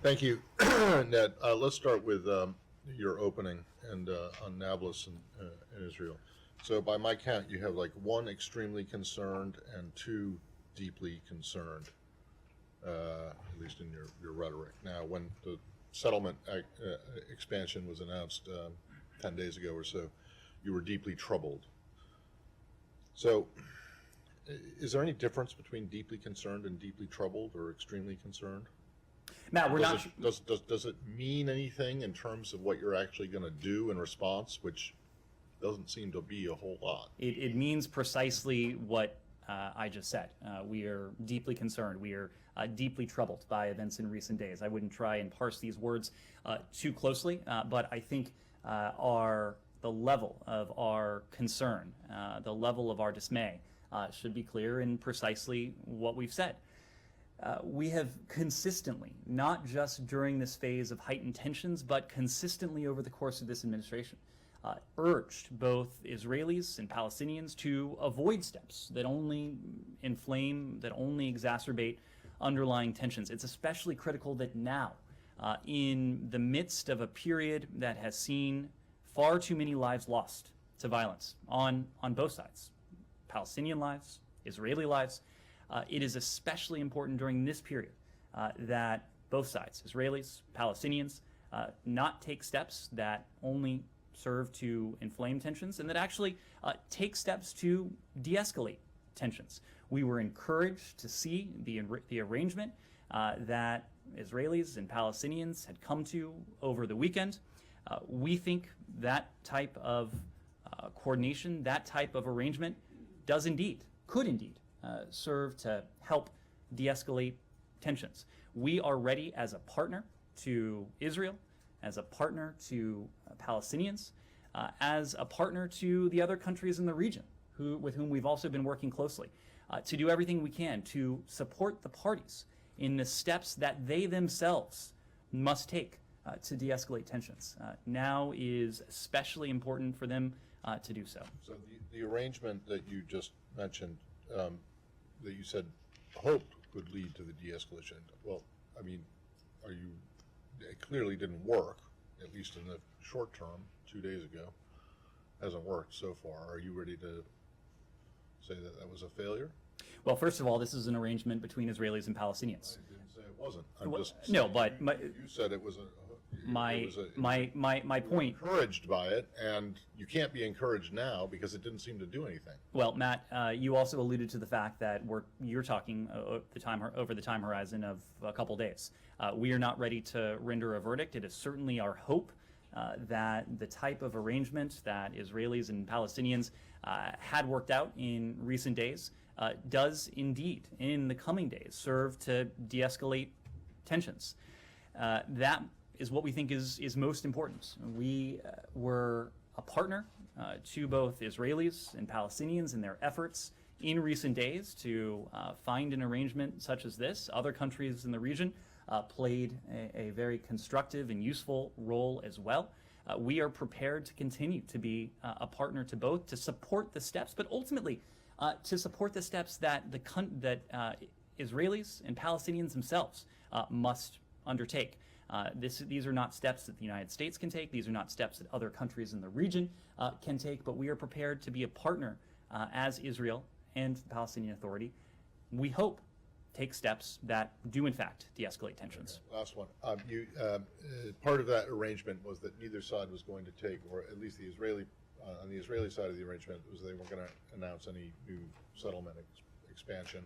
Thank you, Ned. Let's start with your opening and on Nablus and Israel. So by my count, you have like one extremely concerned and two deeply concerned, at least in your rhetoric. Now, when the settlement expansion was announced 10 days ago or so, you were deeply troubled. So is there any difference between deeply concerned and deeply troubled or extremely concerned? Matt, Does it mean anything in terms of what you're actually going to do in response, which doesn't seem to be a whole lot? It means precisely what I just said. We are deeply concerned. We are deeply troubled by events in recent days. I wouldn't try and parse these words too closely, but I think the level of our concern, the level of our dismay, should be clear in precisely what we've said. We have consistently, not just during this phase of heightened tensions, but consistently over the course of this administration, urged both Israelis and Palestinians to avoid steps that only inflame, that only exacerbate underlying tensions. It's especially critical that now, in the midst of a period that has seen far too many lives lost to violence on both sides, Palestinian lives, Israeli lives, it is especially important during this period that both sides, Israelis, Palestinians, not take steps that only serve to inflame tensions and that actually take steps to de-escalate tensions. We were encouraged to see the arrangement that Israelis and Palestinians had come to over the weekend. We think that type of coordination, that type of arrangement could indeed serve to help de-escalate tensions. We are ready as a partner to Israel, as a partner to Palestinians, as a partner to the other countries in the region with whom we've also been working closely, to do everything we can to support the parties in the steps that they themselves must take to de-escalate tensions. Now is especially important for them to do so. So the arrangement that you just mentioned, that you said hoped would lead to the de-escalation. Well, I mean, it clearly didn't work, at least in the short term, 2 days ago. Hasn't worked so far. Are you ready to say that that was a failure? Well, first of all, this is an arrangement between Israelis and Palestinians. I didn't say it wasn't. You said it was my point. Encouraged by it, and you can't be encouraged now because it didn't seem to do anything. Well, Matt, you also alluded to the fact that you're talking over the time horizon of a couple days. We are not ready to render a verdict. It is certainly our hope that the type of arrangement that Israelis and Palestinians had worked out in recent days does indeed, in the coming days, serve to de-escalate tensions. That is what we think is most important. We were a partner to both Israelis and Palestinians in their efforts in recent days to find an arrangement such as this. Other countries in the region played a very constructive and useful role as well. We are prepared to continue to be a partner to both, to support the steps, but ultimately to support the steps that Israelis and Palestinians themselves must undertake. These are not steps that the United States can take. These are not steps that other countries in the region can take, but we are prepared to be a partner as Israel and the Palestinian Authority. We hope take steps that do in fact de-escalate tensions. Okay, last one. Part of that arrangement was that neither side was going to take, or at least the Israeli, on the Israeli side of the arrangement, was they weren't going to announce any new settlement expansion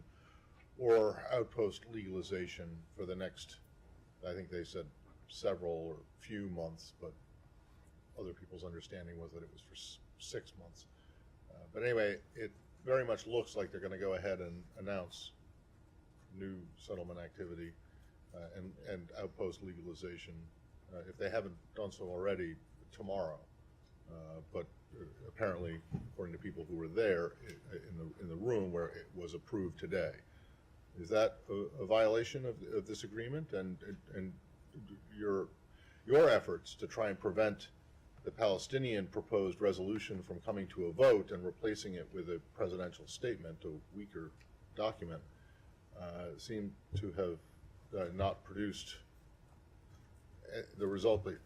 or outpost legalization for the next, I think they said several or few months, but other people's understanding was that it was for 6 months. But anyway, it very much looks like they're going to go ahead and announce new settlement activity and outpost legalization, if they haven't done so already, tomorrow. But apparently, according to people who were there in the room where it was approved today. Is that a violation of this agreement and your efforts to try and prevent the Palestinian proposed resolution from coming to a vote and replacing it with a presidential statement, a weaker document, seem to have not produced the result that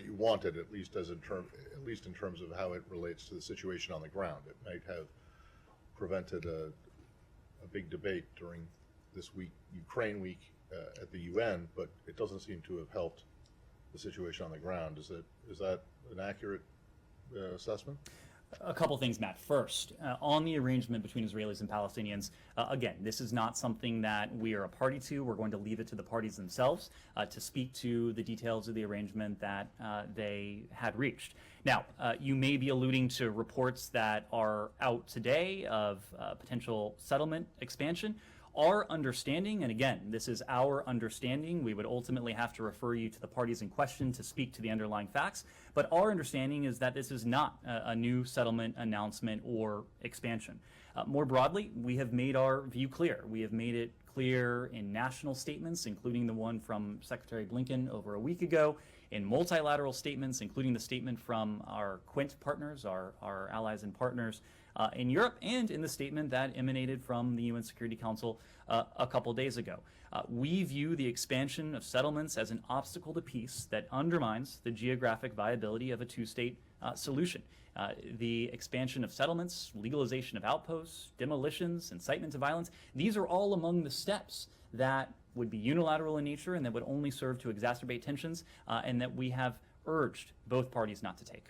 you wanted, at least in terms of how it relates to the situation on the ground. It might have prevented a big debate during this week, Ukraine week, at the UN, but it doesn't seem to have helped the situation on the ground. Is that an accurate assessment? A couple things, Matt. First, on the arrangement between Israelis and Palestinians, again, this is not something that we are a party to. We're going to leave it to the parties themselves to speak to the details of the arrangement that they had reached. Now, you may be alluding to reports that are out today of potential settlement expansion. Our understanding, and again, this is our understanding, we would ultimately have to refer you to the parties in question to speak to the underlying facts, but our understanding is that this is not a new settlement announcement or expansion. More broadly, we have made our view clear. We have made it clear in national statements, including the one from Secretary Blinken over a week ago, in multilateral statements, including the statement from our Quint partners, our allies and partners in Europe, and in the statement that emanated from the UN Security Council a couple days ago. We view the expansion of settlements as an obstacle to peace that undermines the geographic viability of a two-state solution. The expansion of settlements, legalization of outposts, demolitions, incitement to violence, these are all among the steps that would be unilateral in nature and that would only serve to exacerbate tensions, and that we have urged both parties not to take.